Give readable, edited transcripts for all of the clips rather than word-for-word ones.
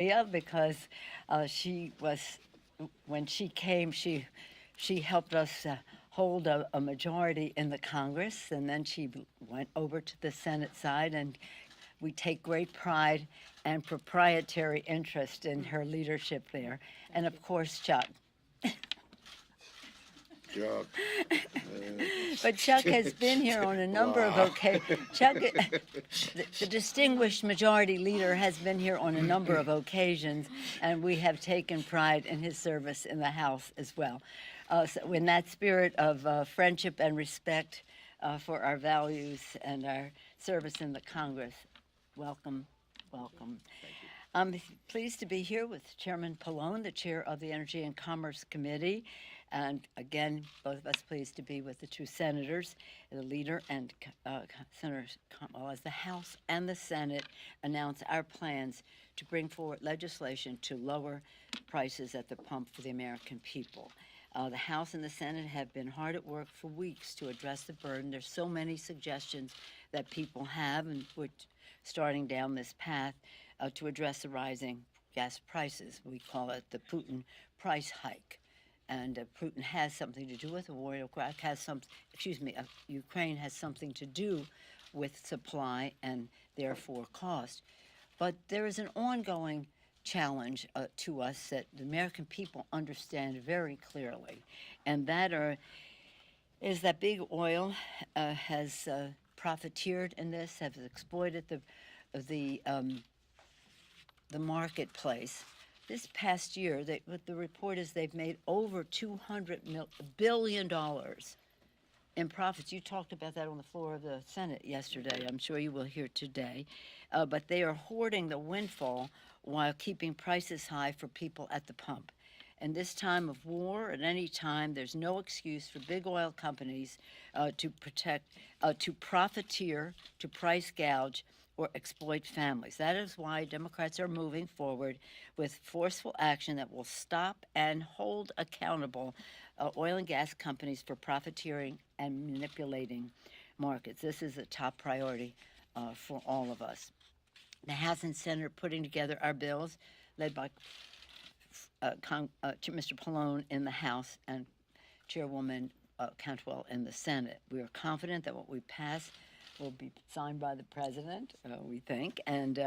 because she was when she came, she helped us hold a majority in the Congress, and then she went over to the Senate side, and we take great pride and proprietary interest in her leadership there. And of course, Chuck. Chuck. But Chuck has been here on a number of Wow. occasions. Chuck, the distinguished majority leader, has been here on a number of occasions, and we have taken pride in his service in the House as well. So in that spirit of friendship and respect for our values and our service in the Congress, welcome, welcome. I'm pleased to be here with Chairman Pallone, the chair of the Energy and Commerce Committee. And again, both of us pleased to be with the two senators, the leader and Senators, well, as the House and the Senate announce our plans to bring forward legislation to lower prices at the pump for the American people. The House and the Senate have been hard at work for weeks to address the burden. There's so many suggestions that people have, and we're starting down this path to address the rising gas prices. We call it the Putin price hike. And Putin has something to do with the war. Ukraine has something to do with supply and therefore cost. But there is an ongoing challenge to us that the American people understand very clearly, and that is that big oil has profiteered in this, has exploited the marketplace. This past year, what the report is, they've made over $200 billion in profits. You talked about that on the floor of the Senate yesterday. I'm sure you will hear today. But they are hoarding the windfall while keeping prices high for people at the pump. In this time of war, at any time, there's no excuse for big oil companies to profiteer, to price gouge, or exploit families. That is why Democrats are moving forward with forceful action that will stop and hold accountable oil and gas companies for profiteering and manipulating markets. This is a top priority for all of us. The House and Senate are putting together our bills, led by Mr. Pallone in the House and Chairwoman Cantwell in the Senate. We are confident that what we pass will be signed by the president, we think, and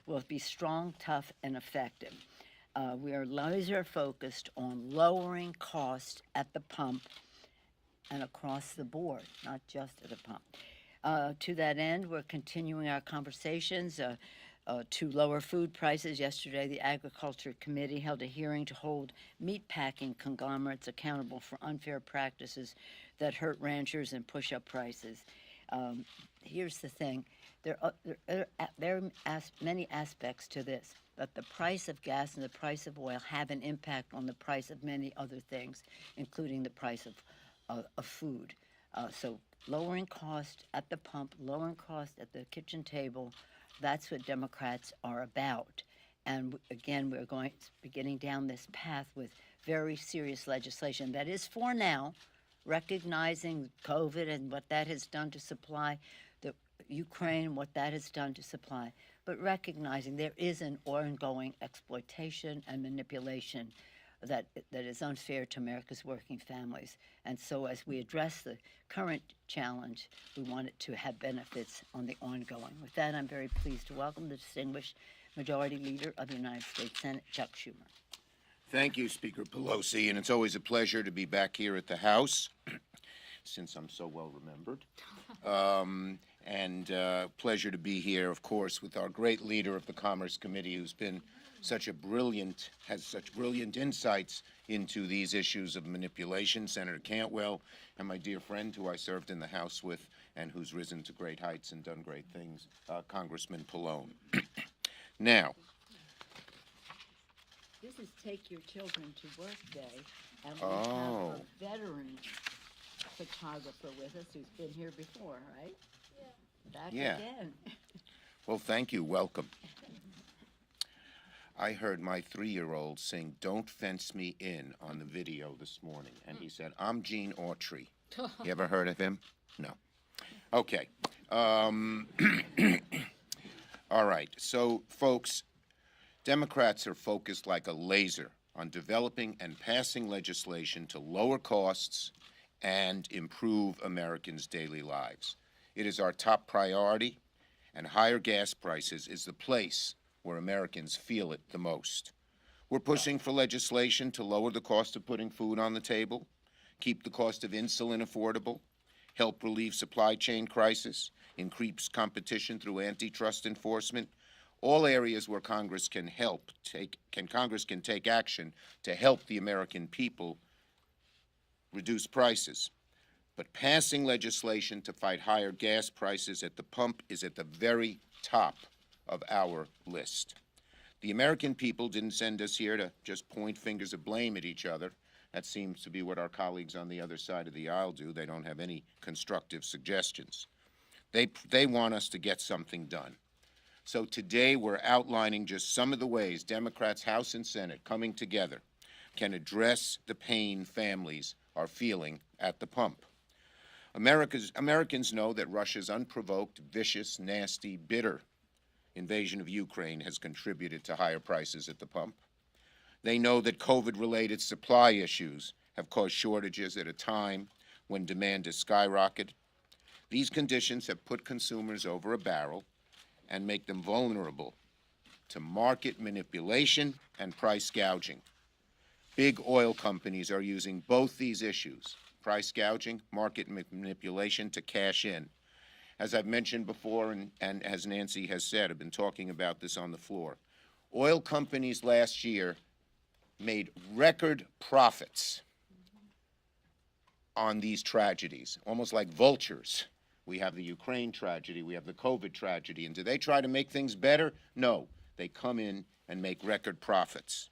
will be strong, tough, and effective. We are laser focused on lowering costs at the pump and across the board, not just at the pump. To that end, we're continuing our conversations to lower food prices. Yesterday, the Agriculture Committee held a hearing to hold meatpacking conglomerates accountable for unfair practices that hurt ranchers and push up prices. Here's the thing, there are many aspects to this, but the price of gas and the price of oil have an impact on the price of many other things, including the price of food. So lowering cost at the pump, lowering cost at the kitchen table, that's what Democrats are about. And again, we're going to be getting down this path with very serious legislation that is, for now, recognizing COVID and what that has done to supply, the Ukraine, what that has done to supply, but recognizing there is an ongoing exploitation and manipulation that is unfair to America's working families. And so as we address the current challenge, we want it to have benefits on the ongoing. With that, I'm very pleased to welcome the distinguished Majority Leader of the United States Senate, Chuck Schumer. Thank you, Speaker Pelosi, and it's always a pleasure to be back here at the House, since I'm so well remembered. And pleasure to be here, of course, with our great leader of the Commerce Committee, who's been has such brilliant insights into these issues of manipulation, Senator Cantwell, and my dear friend who I served in the House with and who's risen to great heights and done great things, Congressman Pallone. Now, This is Take Your Children to Work Day, and we have a veteran photographer with us who's been here before, right? Yeah. Back again. Well, thank you. Welcome. I heard my 3-year-old sing "Don't Fence Me In" on the video this morning, and he said, "I'm Gene Autry." You ever heard of him? No. Okay. All right. So, folks, Democrats are focused like a laser on developing and passing legislation to lower costs and improve Americans' daily lives. It is our top priority, and higher gas prices is the place where Americans feel it the most. We're pushing for legislation to lower the cost of putting food on the table, keep the cost of insulin affordable, help relieve supply chain crisis, increase competition through antitrust enforcement, all areas where Congress can take action to help the American people reduce prices. But passing legislation to fight higher gas prices at the pump is at the very top of our list. The American people didn't send us here to just point fingers of blame at each other. That seems to be what our colleagues on the other side of the aisle do. They don't have any constructive suggestions. They want us to get something done. So today we're outlining just some of the ways Democrats, House and Senate, coming together, can address the pain families are feeling at the pump. Americans know that Russia's unprovoked, vicious, nasty, bitter invasion of Ukraine has contributed to higher prices at the pump. They know that COVID-related supply issues have caused shortages at a time when demand has skyrocketed. These conditions have put consumers over a barrel and make them vulnerable to market manipulation and price gouging. Big oil companies are using both these issues, price gouging, market manipulation, to cash in. As I've mentioned before, and as Nancy has said, I've been talking about this on the floor, oil companies last year made record profits on these tragedies, almost like vultures. We have the Ukraine tragedy, we have the COVID tragedy, and do they try to make things better? No, they come in and make record profits.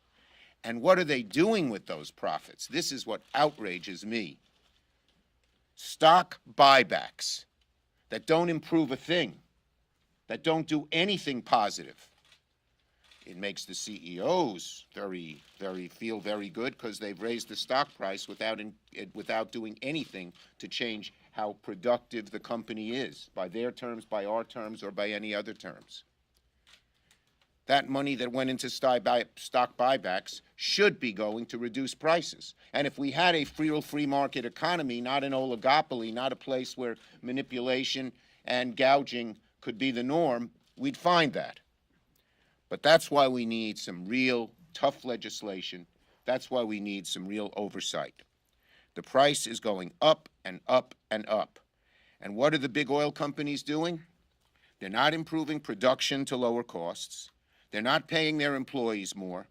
And what are they doing with those profits? This is what outrages me. Stock buybacks that don't improve a thing, that don't do anything positive. It makes the CEOs feel very good because they've raised the stock price without doing anything to change how productive the company is, by their terms, by our terms, or by any other terms. That money that went into stock buybacks should be going to reduce prices. And if we had a free market economy, not an oligopoly, not a place where manipulation and gouging could be the norm, we'd find that. But that's why we need some real tough legislation. That's why we need some real oversight. The price is going up and up and up. And what are the big oil companies doing? They're not improving production to lower costs. They're not paying their employees more.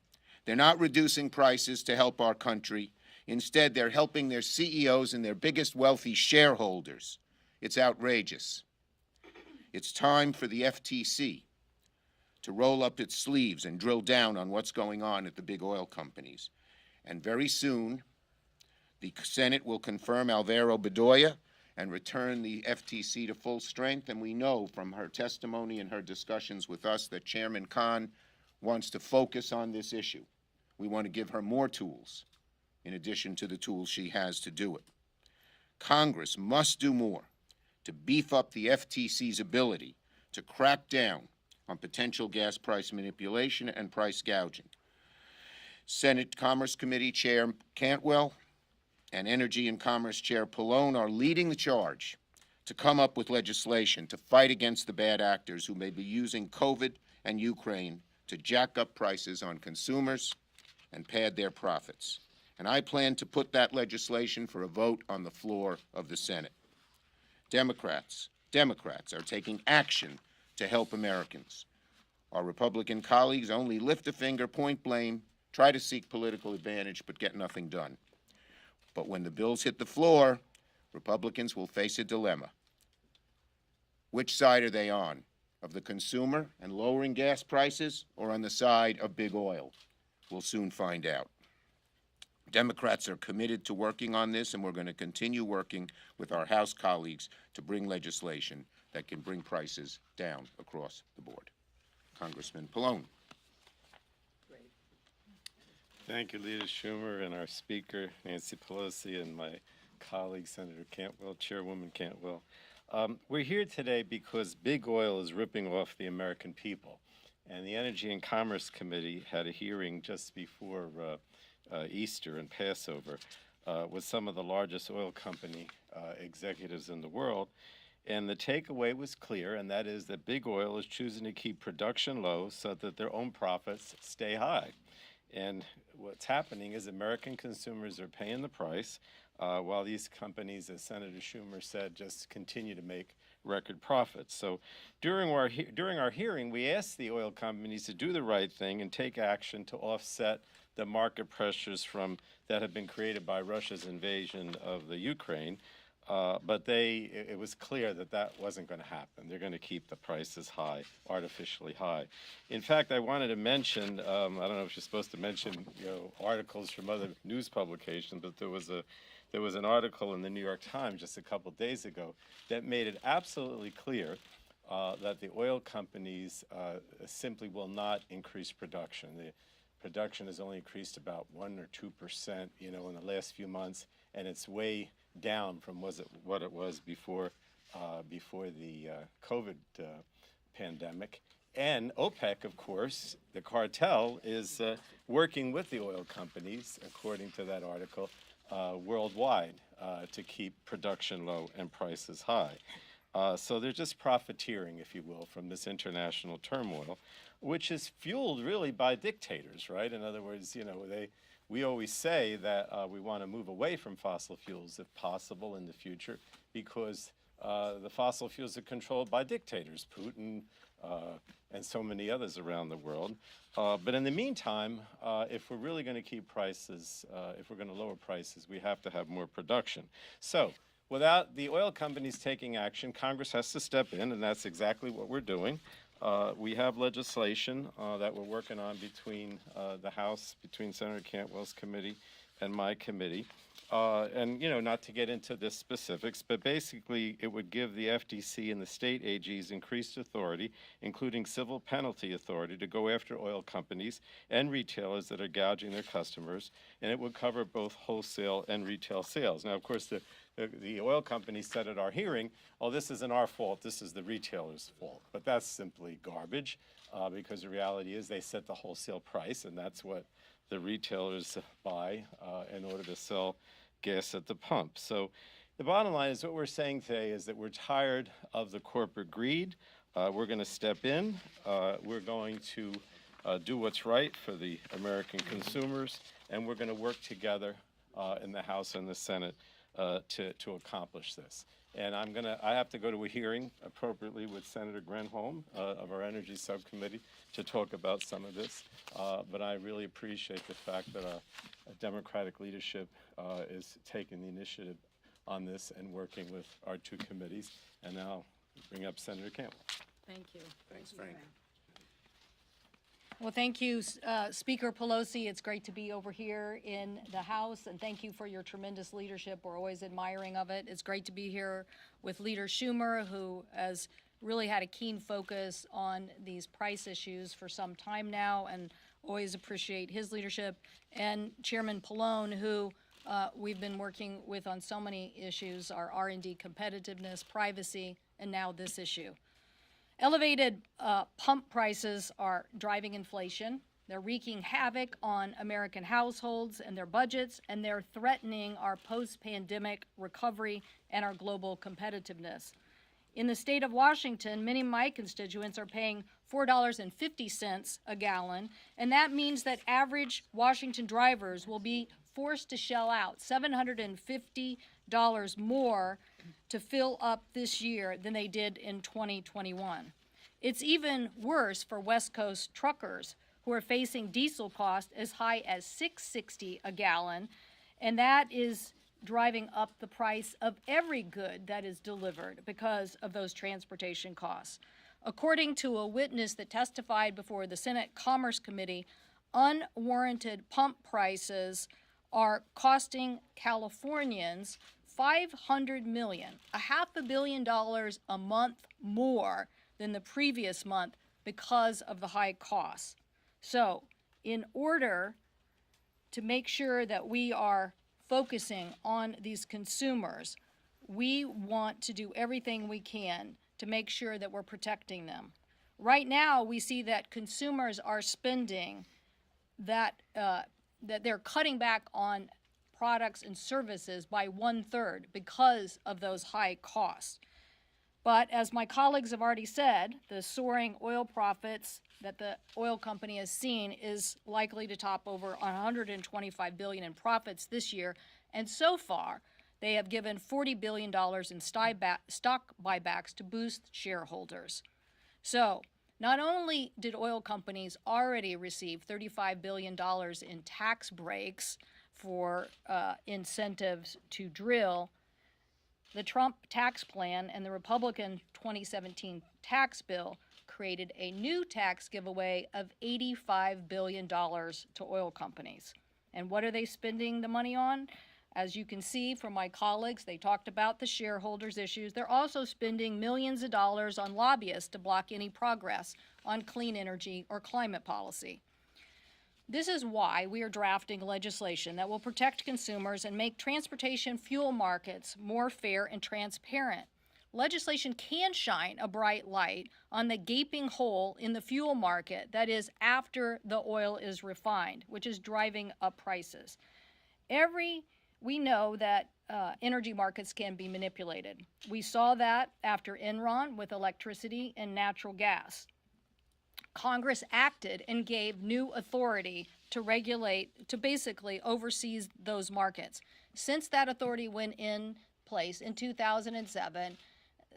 They're not reducing prices to help our country. Instead, they're helping their CEOs and their biggest wealthy shareholders. It's outrageous. It's time for the FTC to roll up its sleeves and drill down on what's going on at the big oil companies. And very soon, the Senate will confirm Alvaro Bedoya and return the FTC to full strength. And we know from her testimony and her discussions with us that Chairman Khan wants to focus on this issue. We want to give her more tools in addition to the tools she has to do it. Congress must do more to beef up the FTC's ability to crack down on potential gas price manipulation and price gouging. Senate Commerce Committee Chair Cantwell and Energy and Commerce Chair Pallone are leading the charge to come up with legislation to fight against the bad actors who may be using COVID and Ukraine to jack up prices on consumers and pad their profits. And I plan to put that legislation for a vote on the floor of the Senate. Democrats are taking action to help Americans. Our Republican colleagues only lift a finger, point blame, try to seek political advantage, but get nothing done. But when the bills hit the floor, Republicans will face a dilemma. Which side are they on? Of the consumer and lowering gas prices, or on the side of big oil? We'll soon find out. Democrats are committed to working on this, and we're going to continue working with our House colleagues to bring legislation that can bring prices down across the board. Congressman Pallone. Thank you, Leader Schumer, and our Speaker, Nancy Pelosi, and my colleague, Senator Cantwell, Chairwoman Cantwell. We're here today because big oil is ripping off the American people. And the Energy and Commerce Committee had a hearing just before Easter and Passover with some of the largest oil company executives in the world. And the takeaway was clear, and that is that big oil is choosing to keep production low so that their own profits stay high. And what's happening is American consumers are paying the price while these companies, as Senator Schumer said, just continue to make record profits. So during our hearing, we asked the oil companies to do the right thing and take action to offset the market pressures that have been created by Russia's invasion of the Ukraine. But it was clear that wasn't going to happen. They're going to keep the prices high, artificially high. In fact, I wanted to mention, I don't know if you're supposed to mention, articles from other news publications, but there was an article in the New York Times just a couple days ago that made it absolutely clear that the oil companies simply will not increase production. The production has only increased about 1 or 2%, in the last few months, and it's way down from what it was before the COVID pandemic. And OPEC, of course, the cartel, is working with the oil companies, according to that article, worldwide to keep production low and prices high. So they're just profiteering, if you will, from this international turmoil, which is fueled really by dictators, right? In other words, we always say that we want to move away from fossil fuels if possible in the future because the fossil fuels are controlled by dictators, Putin and so many others around the world. But in the meantime, if we're really going to keep prices, if we're going to lower prices, we have to have more production. So without the oil companies taking action, Congress has to step in, and that's exactly what we're doing. We have legislation that we're working on between the House, between Senator Cantwell's committee and my committee. And, not to get into the specifics, but basically it would give the FTC and the state AGs increased authority, including civil penalty authority, to go after oil companies and retailers that are gouging their customers. And it would cover both wholesale and retail sales. Now, of course, the oil companies said at our hearing, oh, this isn't our fault, this is the retailer's fault. But that's simply garbage because the reality is they set the wholesale price, and that's what the retailers buy in order to sell gas at the pump. So the bottom line is what we're saying today is that we're tired of the corporate greed. We're going to step in. We're going to do what's right for the American consumers, and we're going to work together in the House and the Senate to accomplish this. And I have to go to a hearing appropriately with Senator Granholm of our Energy Subcommittee to talk about some of this. But I really appreciate the fact that a Democratic leadership is taking the initiative on this and working with our two committees. And now I'll bring up Senator Campbell. Thank you. Thanks, Frank. Well, thank you, Speaker Pelosi. It's great to be over here in the House, and thank you for your tremendous leadership. We're always admiring of it. It's great to be here with Leader Schumer, who has really had a keen focus on these price issues for some time now, and always appreciate his leadership, and Chairman Pallone, who we've been working with on so many issues, our R&D competitiveness, privacy, and now this issue. Elevated pump prices are driving inflation. They're wreaking havoc on American households and their budgets, and they're threatening our post-pandemic recovery and our global competitiveness. In the state of Washington, many of my constituents are paying $4.50 a gallon, and that means that average Washington drivers will be forced to shell out $750 more to fill up this year than they did in 2021. It's even worse for West Coast truckers who are facing diesel costs as high as $6.60 a gallon, and that is driving up the price of every good that is delivered because of those transportation costs. According to a witness that testified before the Senate Commerce Committee, unwarranted pump prices are costing Californians $500 million, $500 million a month more than the previous month because of the high costs. So, in order to make sure that we are focusing on these consumers, we want to do everything we can to make sure that we're protecting them. Right now, we see that consumers are spending that they're cutting back on products and services by 1/3 because of those high costs. But as my colleagues have already said, the soaring oil profits that the oil company has seen is likely to top over $125 billion in profits this year. And so far, they have given $40 billion in stock buybacks to boost shareholders. So not only did oil companies already receive $35 billion in tax breaks for incentives to drill, the Trump tax plan and the Republican 2017 tax bill created a new tax giveaway of $85 billion to oil companies. And what are they spending the money on? As you can see from my colleagues, they talked about the shareholders' issues. They're also spending millions of dollars on lobbyists to block any progress on clean energy or climate policy. This is why we are drafting legislation that will protect consumers and make transportation fuel markets more fair and transparent. Legislation can shine a bright light on the gaping hole in the fuel market that is after the oil is refined, which is driving up prices. We know that energy markets can be manipulated. We saw that after Enron with electricity and natural gas. Congress acted and gave new authority to regulate, to basically oversee those markets. Since that authority went in place in 2007,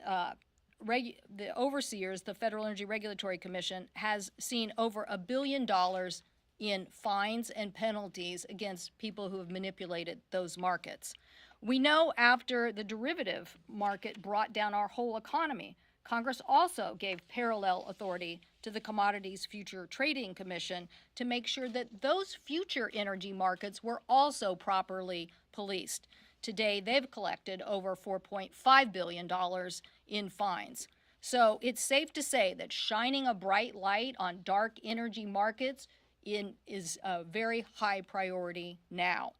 the overseers, the Federal Energy Regulatory Commission, has seen over $1 billion in fines and penalties against people who have manipulated those markets. We know after the derivative market brought down our whole economy, Congress also gave parallel authority to the Commodities Future Trading Commission to make sure that those future energy markets were also properly policed. Today, they've collected over $4.5 billion in fines. So it's safe to say that shining a bright light on dark energy markets is a very high priority now.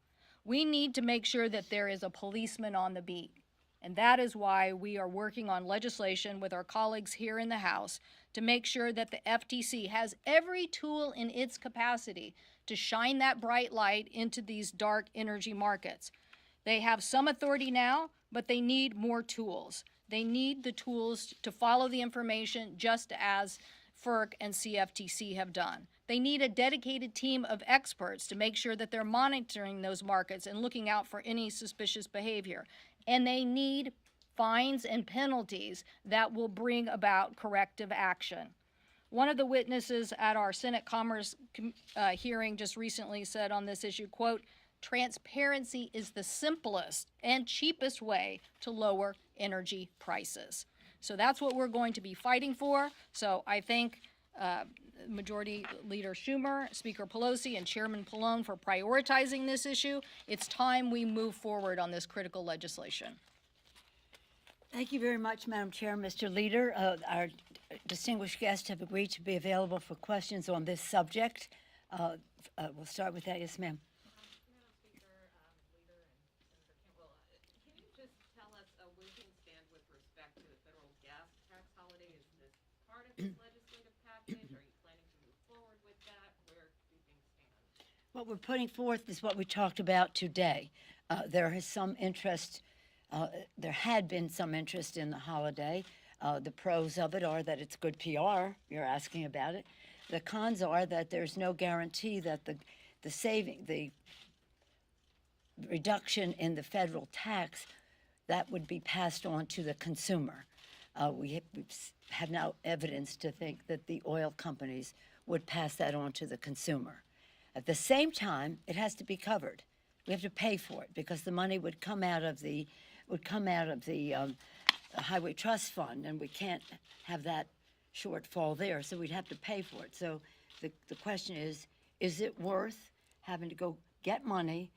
We need to make sure that there is a policeman on the beat. And that is why we are working on legislation with our colleagues here in the House to make sure that the FTC has every tool in its capacity to shine that bright light into these dark energy markets. They have some authority now, but they need more tools. They need the tools to follow the information just as FERC and CFTC have done. They need a dedicated team of experts to make sure that they're monitoring those markets and looking out for any suspicious behavior. And they need fines and penalties that will bring about corrective action. One of the witnesses at our Senate Commerce hearing just recently said on this issue, quote, "Transparency is the simplest and cheapest way to lower energy prices." So that's what we're going to be fighting for. So I thank Majority Leader Schumer, Speaker Pelosi, and Chairman Pallone for prioritizing this issue. It's time we move forward on this critical legislation. Thank you very much, Madam Chair. Mr. Leader, our distinguished guests have agreed to be available for questions on this subject. We'll start with that. Yes, ma'am. Madam Speaker, Leader, and Senator Cantwell, can you just tell us where things stand with respect to the federal gas tax holiday? Is this part of this legislative package? Are you planning to move forward with that? Where do things stand? What we're putting forth is what we talked about today. There is some interest, there had been some interest in the holiday. The pros of it are that it's good PR. You're asking about it. The cons are that there's no guarantee that the reduction in the federal tax, that would be passed on to the consumer. We have now evidence to think that the oil companies would pass that on to the consumer. At the same time, it has to be covered. We have to pay for it because the money would come out of the Highway Trust Fund, and we can't have that shortfall there, so we'd have to pay for it. So the question is it worth having to go get money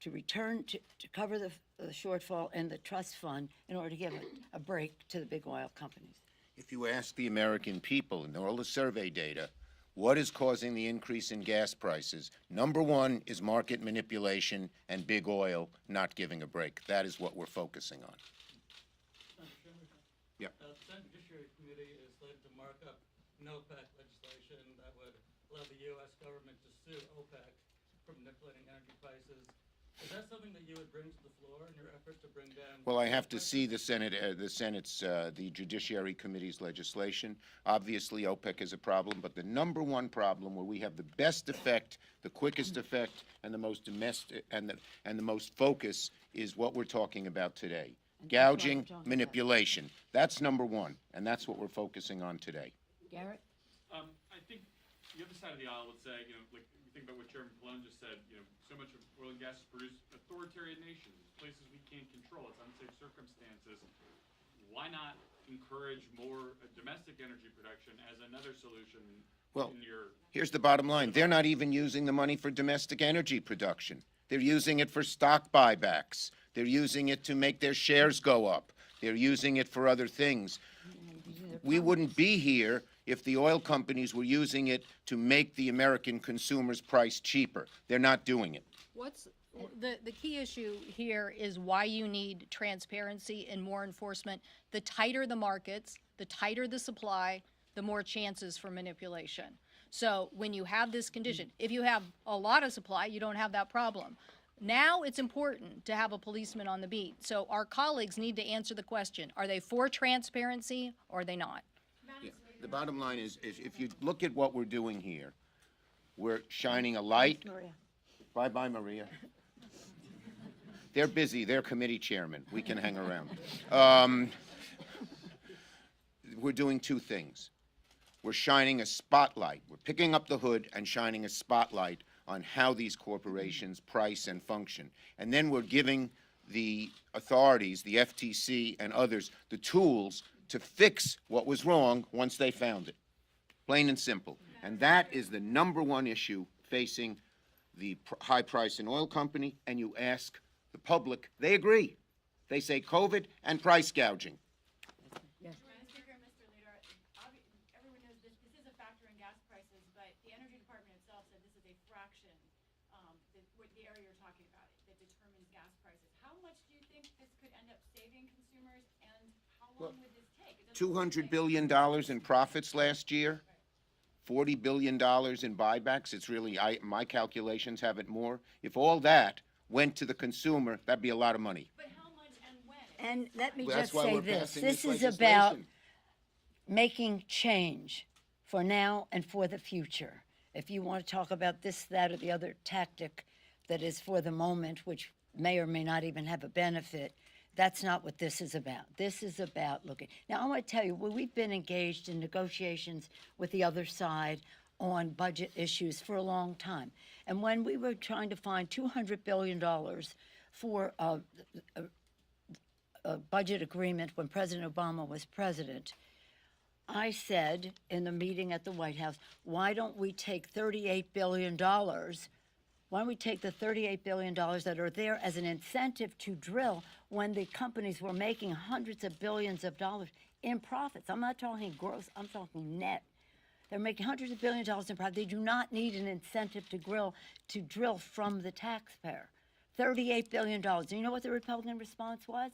to return to cover the shortfall in the trust fund in order to give a break to the big oil companies? If you ask the American people and all the survey data, what is causing the increase in gas prices? Number one is market manipulation and big oil not giving a break. That is what we're focusing on. Mr. Chairman? Yeah. The Senate Judiciary Committee is slated to mark up OPEC legislation that would allow the U.S. government to sue OPEC for manipulating energy prices. Is that something that you would bring to the floor in your effort to bring down? Well, I have to prices? see the Senate's, the Judiciary Committee's legislation. Obviously, OPEC is a problem, but the number one problem where we have the best effect, the quickest effect, and the most domestic, and the most focus is what we're talking about today. Gouging, manipulation. That's number one, and that's what we're focusing on today. Garrett? I think the other side of the aisle would say, like you think about what Chairman Pallone just said, so much of oil and gas is produced in authoritarian nations, places we can't control, it's unsafe circumstances. Why not encourage more domestic energy production as another solution Well, in your? here's the bottom line. They're not even using the money for domestic energy production. They're using it for stock buybacks. They're using it to make their shares go up. They're using it for other things. We wouldn't be here if the oil companies were using it to make the American consumer's price cheaper. They're not doing it. What's, the key issue here is why you need transparency and more enforcement. The tighter the markets, the tighter the supply, the more chances for manipulation. So when you have this condition, if you have a lot of supply, you don't have that problem. Now it's important to have a policeman on the beat. So our colleagues need to answer the question, are they for transparency or are they not? Yeah. The bottom line is if you look at what we're doing here, we're shining a light. Bye-bye, Maria. They're busy. They're committee chairman. We can hang around. We're doing two things. We're shining a spotlight. We're picking up the hood and shining a spotlight on how these corporations price and function. And then we're giving the authorities, the FTC and others, the tools to fix what was wrong once they found it. Plain and simple. And that is the number one issue facing the high price in oil company. And you ask the public, they agree. They say COVID and price gouging. Yes. Madam Speaker, Mr. Leader, everyone knows this is a factor in gas prices, but the Energy Department itself said this is a fraction, the area you're talking about, that determines gas prices. How much do you think this could end up saving consumers, and how long would this take? $200 billion in profits last year, $40 billion in buybacks. It's really, my calculations have it more. If all that went to the consumer, that'd be a lot of money. But how much and when? And let me Well, just that's why say we're this. passing This this is about legislation. making change for now and for the future. If you want to talk about this, that, or the other tactic that is for the moment, which may or may not even have a benefit, that's not what this is about. This is about looking. Now, I want to tell you, we've been engaged in negotiations with the other side on budget issues for a long time. And when we were trying to find $200 billion for a budget agreement when President Obama was president, I said in the meeting at the White House, why don't we take $38 billion? Why don't we take the $38 billion that are there as an incentive to drill when the companies were making hundreds of billions of dollars in profits? I'm not talking gross, I'm talking net. They're making hundreds of billions of dollars in profit. They do not need an incentive to drill from the taxpayer. $38 billion. And you know what the Republican response was?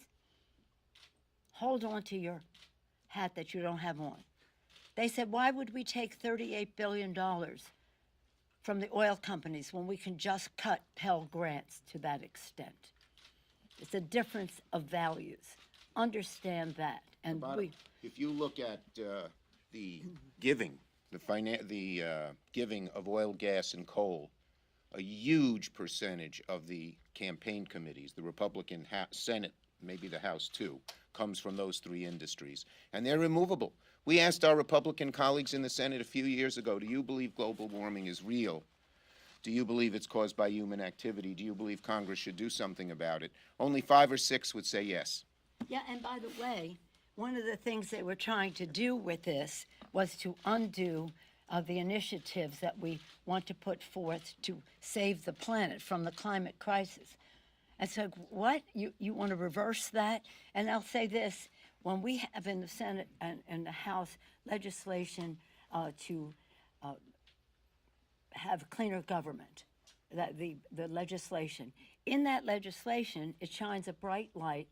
Hold on to your hat that you don't have on. They said, why would we take $38 billion from the oil companies when we can just cut Pell Grants to that extent? It's a difference of values. Understand that. And If you look at the giving, the giving of oil, gas, and coal, a huge percentage of the campaign committees, the Republican Senate, maybe the House too, comes from those three industries, and they're immovable. We asked our Republican colleagues in the Senate a few years ago, do you believe global warming is real? Do you believe it's caused by human activity? Do you believe Congress should do something about it? Only 5 or 6 would say yes. yeah, and by the way, one of the things they were trying to do with this was to undo the initiatives that we want to put forth to save the planet from the climate crisis. And so what? You want to reverse that? And I'll say this, when we have in the Senate and the House legislation to have cleaner government, that the legislation, in that legislation, it shines a bright light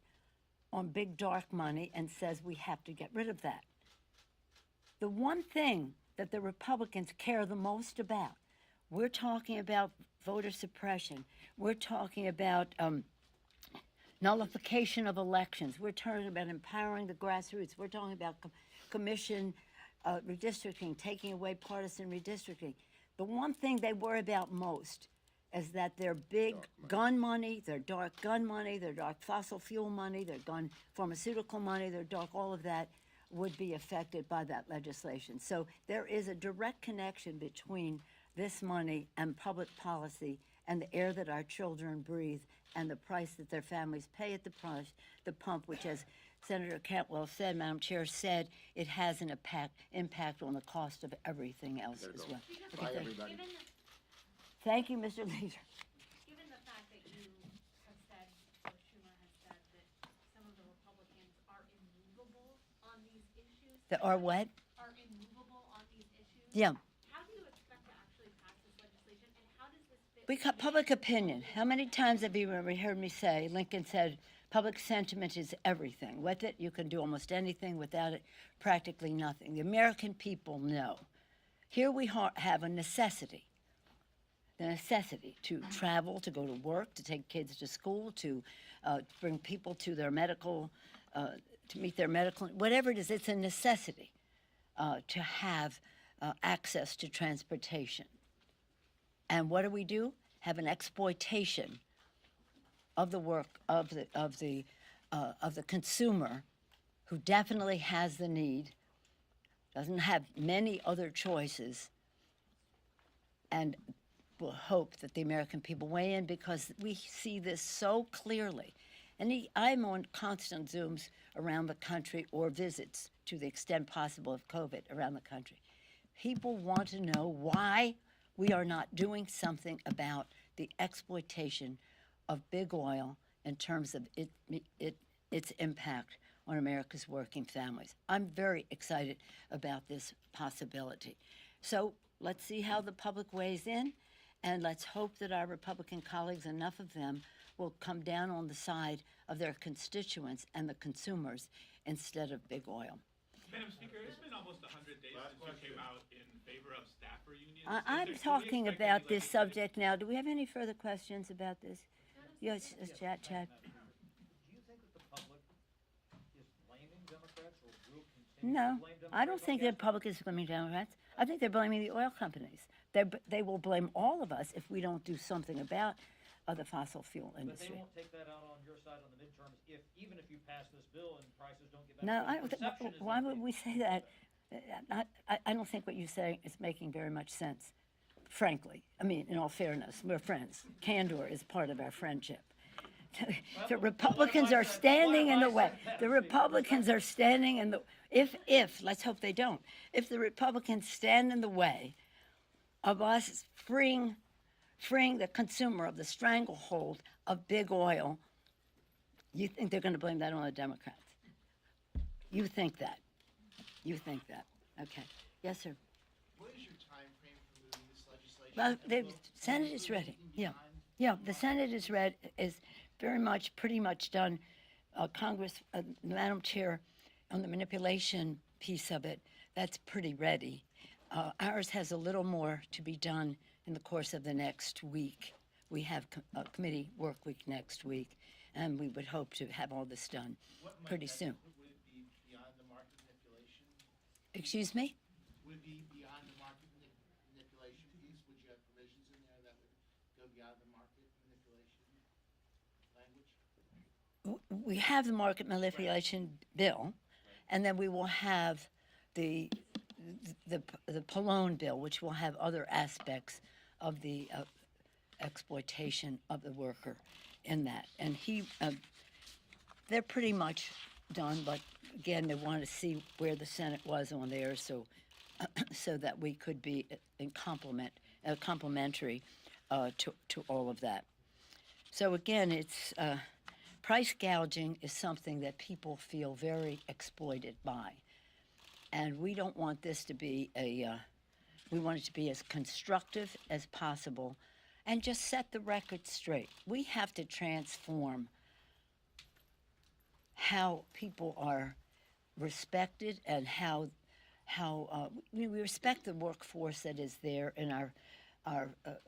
on big dark money and says we have to get rid of that. The one thing that the Republicans care the most about. We're talking about voter suppression. We're talking about nullification of elections. We're talking about empowering the grassroots. We're talking about commission redistricting, taking away partisan redistricting. The one thing they worry about most is that their big gun money, their dark gun money, their dark fossil fuel money, their gun pharmaceutical money, their dark all of that would be affected by that legislation. So there is a direct connection between this money and public policy and the air that our children breathe and the price that their families pay at the pump, which, as Senator Cantwell said, Madam Chair said, it has an impact on the cost of everything else as well. Okay, Bye, thank you. everybody. Thank you, Mr. Leader. Given the fact that you have said, or Schumer has said, that some of the Republicans are immovable on these issues. There are what? Are immovable on these issues. Yeah. How do you expect to actually pass this legislation, and how does this fit? We got public opinion. How many times have you heard me say, Lincoln said, public sentiment is everything. With it, you can do almost anything. Without it, practically nothing. The American people know. Here we have a necessity. The necessity to travel, to go to work, to take kids to school, to bring people to their medical, to meet their medical, whatever it is, it's a necessity to have access to transportation. And what do? Have an exploitation of the work of the consumer, who definitely has the need, doesn't have many other choices, and will hope that the American people weigh in, because we see this so clearly. And I'm on constant Zooms around the country, or visits to the extent possible of COVID around the country. People want to know why we are not doing something about the exploitation of big oil in terms of its impact on America's working families. I'm very excited about this possibility. So let's see how the public weighs in. And let's hope that our Republican colleagues, enough of them, will come down on the side of their constituents and the consumers instead of big oil. Madam Speaker, it's been almost 100 days since you came out in favor of staffer unions. I'm talking about this subject now. Do we have any further questions about this? Yes, Chad. Do you think that the public is blaming Democrats, or will continue No, to blame Democrats? I don't think the public is blaming Democrats. I think they're blaming the oil companies. They will blame all of us if we don't do something about the fossil fuel But industry. they won't take that out on your side on the midterms, even if you pass this bill and prices don't get back. No, to I the don't think, perception is why that would they- we say that? I don't think what you're saying is making very much sense, frankly. I mean, in all fairness, we're friends. Candor is part of our friendship. The Republicans are standing in the way. The Republicans are standing in the, if, let's hope they don't, if the Republicans stand in the way of us freeing the consumer of the stranglehold of big oil, you think they're going to blame that on the Democrats? You think that? You think that? Okay. Yes, sir. What is your time frame for moving this legislation? Well, And the will Senate you is leave ready. anything Yeah. behind? Yeah, the Senate is very much, pretty much done. Congress, Madam Chair, on the manipulation piece of it, that's pretty ready. Ours has a little more to be done in the course of the next week. We have a committee work week next week, and we would hope to have all this done What might pretty that- soon. Would it be beyond the market manipulation? Excuse me? Would it be beyond the market manipulation piece? Would you have provisions in there that would go beyond the market manipulation language? We have the market manipulation bill, and then we will have the Pallone bill, which will have other aspects of the exploitation of the worker in that. And they're pretty much done, but again, they want to see where the Senate was on there, so that we could be in complementary to all of that. So again, it's price gouging is something that people feel very exploited by. And we don't want this to be we want it to be as constructive as possible and just set the record straight. We have to transform how people are respected and how how we respect the workforce that is there in our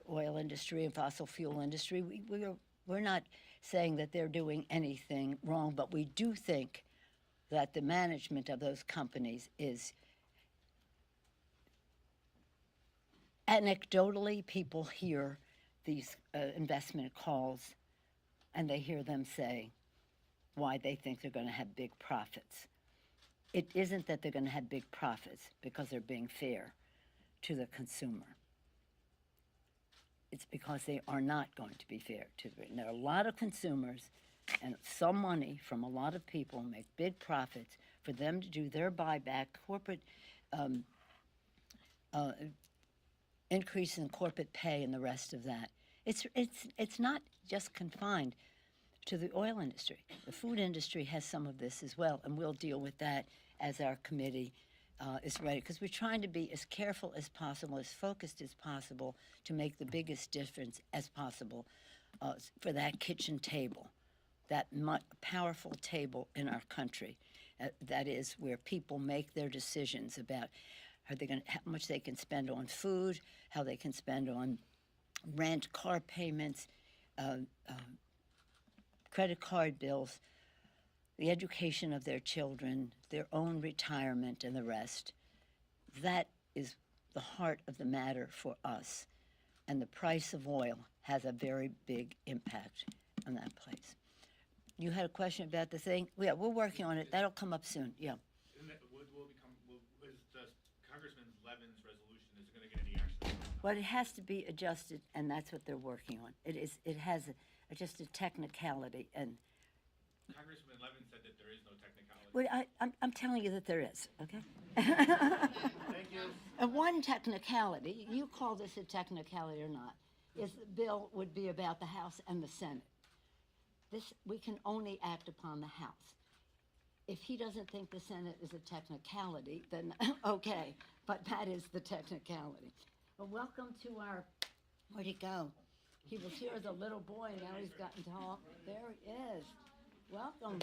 oil industry and fossil fuel industry. We're not saying that they're doing anything wrong, but we do think that the management of those companies is, anecdotally, people hear these investment calls and they hear them say why they think they're going to have big profits. It isn't that they're going to have big profits because they're being fair to the consumer. It's because they are not going to be fair to the. And there are a lot of consumers and some money from a lot of people make big profits for them to do their buyback, corporate increase in corporate pay and the rest of that. It's not just confined to the oil industry. The food industry has some of this as well, and we'll deal with that as our committee is ready, because we're trying to be as careful as possible, as focused as possible to make the biggest difference as possible for that kitchen table, that powerful table in our country. That is where people make their decisions about how much they can spend on food, how they can spend on rent, car payments, credit card bills, the education of their children, their own retirement, and the rest. That is the heart of the matter for us. And the price of oil has a very big impact on that place. You had a question about the thing? Yeah, we're working on it. That'll come up soon. Yeah. Is Congressman Levin's resolution, is it going to get any action? Well, it has to be adjusted, and that's what they're working on. It has just a technicality, and Congressman Levin said that there is no technicality. well, I'm telling you that there is, okay? Thank you. And one technicality, you call this a technicality or not, is the bill would be about the House and the Senate. We can only act upon the House. If he doesn't think the Senate is a technicality, then okay, but that is the technicality. Well, welcome to our, where'd he go? He was here as a little boy, now he's gotten tall. There he is. Welcome.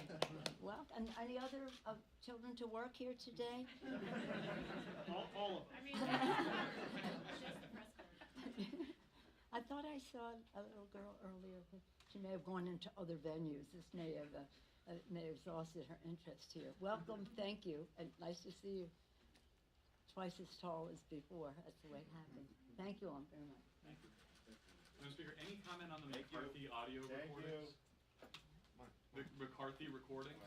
Welcome. And any other children to work here today? All of them. I mean, just the press corps. I thought I saw a little girl earlier, but she may have gone into other venues. This may have exhausted her interest here. Welcome, thank you, and nice to see you. Twice as tall as before. That's the way it happens. Thank you all very much. Thank you. Madam Speaker, any comment on the McCarthy audio recordings? The McCarthy recordings?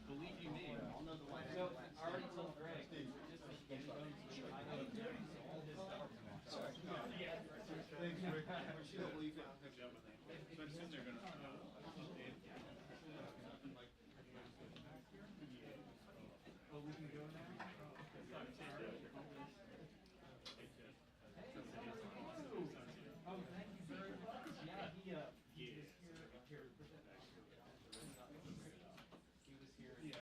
Believe you me. So I already told Greg. Oh, we can go now?